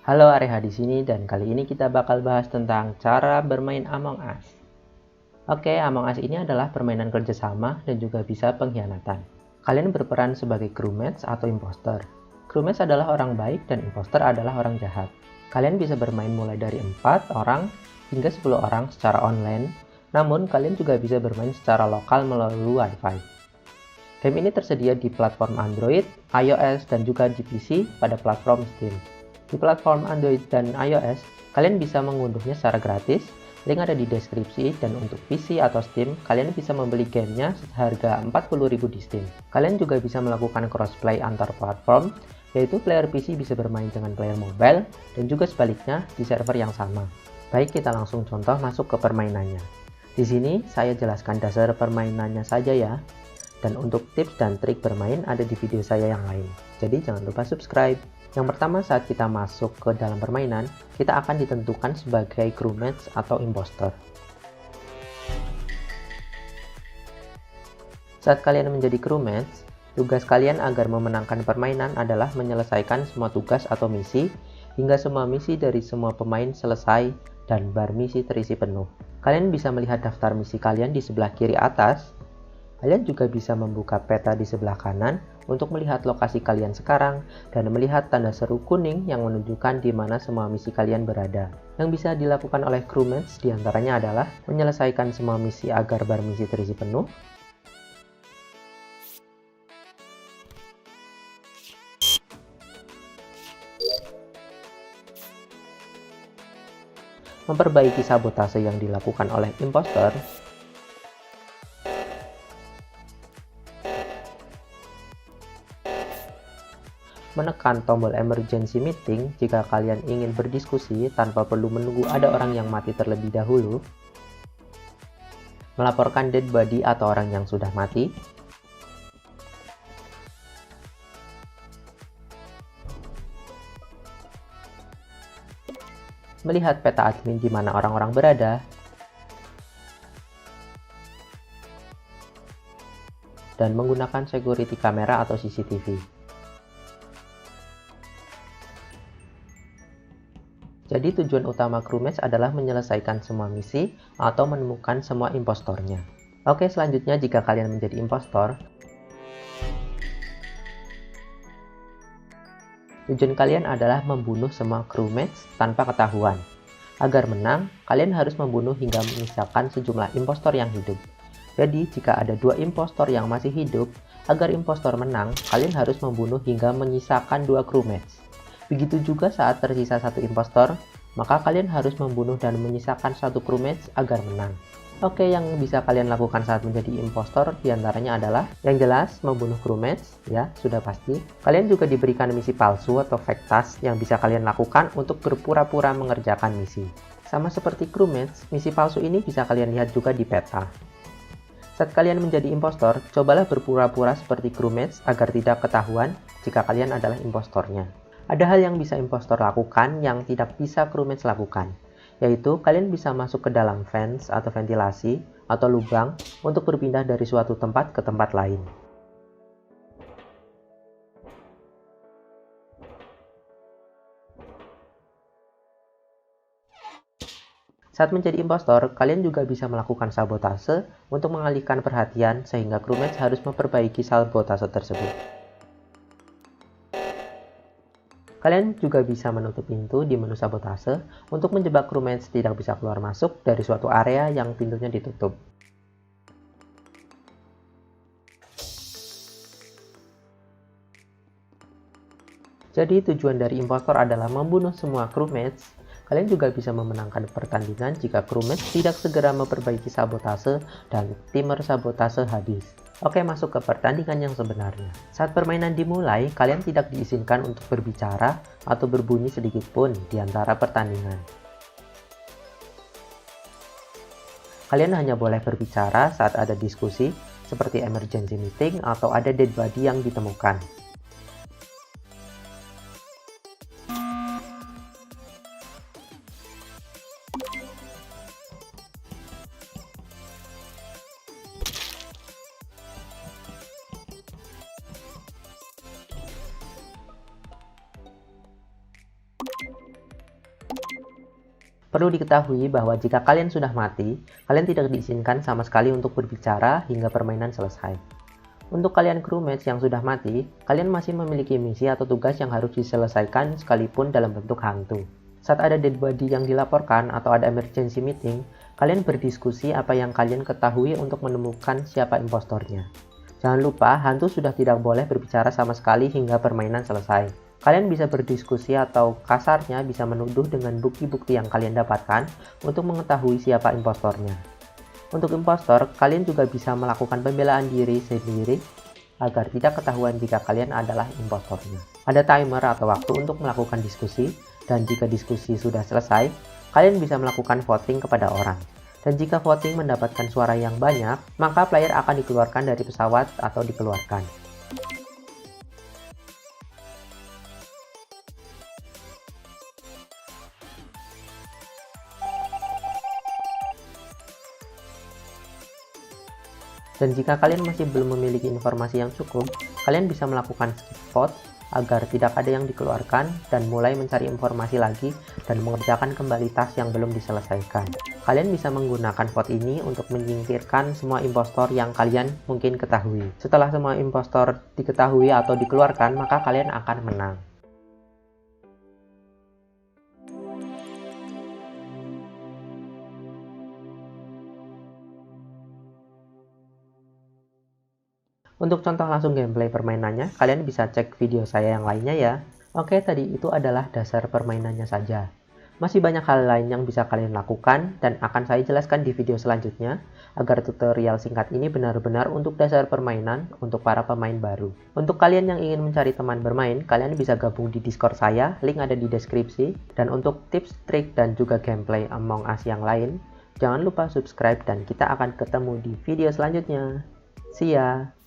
Halo, Areha di sini dan kali ini kita bakal bahas tentang cara bermain Among Us. Oke, Among Us ini adalah permainan kerjasama dan juga bisa pengkhianatan. Kalian berperan sebagai crewmates atau imposter. Crewmates adalah orang baik dan imposter adalah orang jahat. Kalian bisa bermain mulai dari 4 orang hingga 10 orang secara online, namun kalian juga bisa bermain secara lokal melalui Wi-Fi. Game ini tersedia di platform Android, iOS, dan juga di PC pada platform Steam. Di platform Android dan iOS, kalian bisa mengunduhnya secara gratis, link ada di deskripsi, dan untuk PC atau Steam, kalian bisa membeli gamenya seharga 40.000 di Steam. Kalian juga bisa melakukan crossplay antar platform, yaitu player PC bisa bermain dengan player mobile, dan juga sebaliknya di server yang sama. Baik, kita langsung contoh masuk ke permainannya. Di sini, saya jelaskan dasar permainannya saja ya. Dan untuk tips dan trik bermain ada di video saya yang lain. Jadi jangan lupa subscribe. Yang pertama, saat kita masuk ke dalam permainan, kita akan ditentukan sebagai crewmates atau imposter. Saat kalian menjadi crewmates, tugas kalian agar memenangkan permainan adalah menyelesaikan semua tugas atau misi, hingga semua misi dari semua pemain selesai dan bar misi terisi penuh. Kalian bisa melihat daftar misi kalian di sebelah kiri atas. Kalian juga bisa membuka peta di sebelah kanan untuk melihat lokasi kalian sekarang dan melihat tanda seru kuning yang menunjukkan di mana semua misi kalian berada. Yang bisa dilakukan oleh crewmates diantaranya adalah menyelesaikan semua misi agar bar misi terisi penuh, memperbaiki sabotase yang dilakukan oleh imposter, menekan tombol emergency meeting jika kalian ingin berdiskusi tanpa perlu menunggu ada orang yang mati terlebih dahulu, melaporkan dead body atau orang yang sudah mati, melihat peta admin di mana orang-orang berada, dan menggunakan security kamera atau CCTV. Jadi tujuan utama crewmates adalah menyelesaikan semua misi atau menemukan semua impostornya. Oke, selanjutnya jika kalian menjadi impostor, tujuan kalian adalah membunuh semua crewmates tanpa ketahuan. Agar menang, kalian harus membunuh hingga menyisakan sejumlah impostor yang hidup. Jadi, jika ada 2 impostor yang masih hidup, agar impostor menang, kalian harus membunuh hingga menyisakan 2 crewmates. Begitu juga saat tersisa 1 impostor, maka kalian harus membunuh dan menyisakan 1 crewmates agar menang. Oke, yang bisa kalian lakukan saat menjadi impostor diantaranya adalah yang jelas membunuh crewmates, ya sudah pasti. Kalian juga diberikan misi palsu atau fake task yang bisa kalian lakukan untuk berpura-pura mengerjakan misi. Sama seperti crewmates, misi palsu ini bisa kalian lihat juga di peta. Saat kalian menjadi impostor, cobalah berpura-pura seperti crewmates agar tidak ketahuan jika kalian adalah impostornya. Ada hal yang bisa impostor lakukan yang tidak bisa crewmates lakukan, yaitu kalian bisa masuk ke dalam vents atau ventilasi atau lubang untuk berpindah dari suatu tempat ke tempat lain. Saat menjadi impostor, kalian juga bisa melakukan sabotase untuk mengalihkan perhatian sehingga crewmates harus memperbaiki sabotase tersebut. Kalian juga bisa menutup pintu di menu sabotase untuk menjebak crewmates tidak bisa keluar masuk dari suatu area yang pintunya ditutup. Jadi tujuan dari impostor adalah membunuh semua crewmates. Kalian juga bisa memenangkan pertandingan jika crewmates tidak segera memperbaiki sabotase dan timer sabotase habis. Oke, masuk ke pertandingan yang sebenarnya. Saat permainan dimulai, kalian tidak diizinkan untuk berbicara atau berbunyi sedikit pun di antara pertandingan. Kalian hanya boleh berbicara saat ada diskusi, seperti emergency meeting atau ada dead body yang ditemukan. Perlu diketahui bahwa jika kalian sudah mati, kalian tidak diizinkan sama sekali untuk berbicara hingga permainan selesai. Untuk kalian crewmates yang sudah mati, kalian masih memiliki misi atau tugas yang harus diselesaikan sekalipun dalam bentuk hantu. Saat ada dead body yang dilaporkan atau ada emergency meeting, kalian berdiskusi apa yang kalian ketahui untuk menemukan siapa impostornya. Jangan lupa, hantu sudah tidak boleh berbicara sama sekali hingga permainan selesai. Kalian bisa berdiskusi atau kasarnya bisa menuduh dengan bukti-bukti yang kalian dapatkan untuk mengetahui siapa impostornya. Untuk impostor, kalian juga bisa melakukan pembelaan diri sendiri agar tidak ketahuan jika kalian adalah impostornya. Ada timer atau waktu untuk melakukan diskusi, dan jika diskusi sudah selesai, kalian bisa melakukan voting kepada orang. Dan jika voting mendapatkan suara yang banyak, maka player akan dikeluarkan dari pesawat atau dikeluarkan. Dan jika kalian masih belum memiliki informasi yang cukup, kalian bisa melakukan skip vote agar tidak ada yang dikeluarkan dan mulai mencari informasi lagi dan mengerjakan kembali task yang belum diselesaikan. Kalian bisa menggunakan vote ini untuk menyingkirkan semua impostor yang kalian mungkin ketahui. Setelah semua impostor diketahui atau dikeluarkan, maka kalian akan menang. Untuk contoh langsung gameplay permainannya, kalian bisa cek video saya yang lainnya ya. Oke, tadi itu adalah dasar permainannya saja. Masih banyak hal lain yang bisa kalian lakukan dan akan saya jelaskan di video selanjutnya agar tutorial singkat ini benar-benar untuk dasar permainan untuk para pemain baru. Untuk kalian yang ingin mencari teman bermain, kalian bisa gabung di Discord saya, link ada di deskripsi. Dan untuk tips, trik, dan juga gameplay Among Us yang lain, jangan lupa subscribe dan kita akan ketemu di video selanjutnya. See ya!